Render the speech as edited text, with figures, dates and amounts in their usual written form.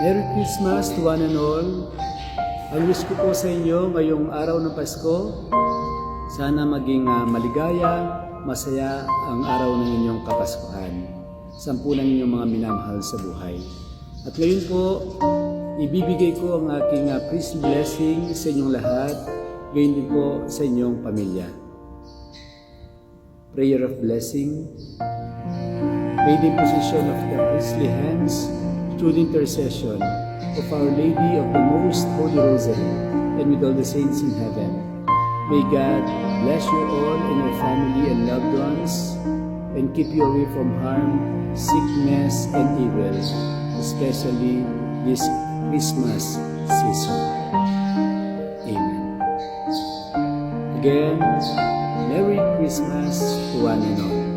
Merry Christmas to one and all. Ang wish ko po sa inyo ngayong araw ng Pasko, sana maging maligaya, masaya ang araw ng inyong kapaskuhan. Sampunan ninyong mga minamahal sa buhay. At ngayon po, ibibigay ko ang aking Christmas blessing sa inyong lahat, gayon din po sa inyong pamilya. Prayer of blessing. May the position of the priestly hands through the intercession of Our Lady of the Most Holy Rosary and with all the saints in heaven. May God bless you all and your family and loved ones and keep you away from harm, sickness, and evil, especially this Christmas season. Amen. Again, Merry Christmas to one and all.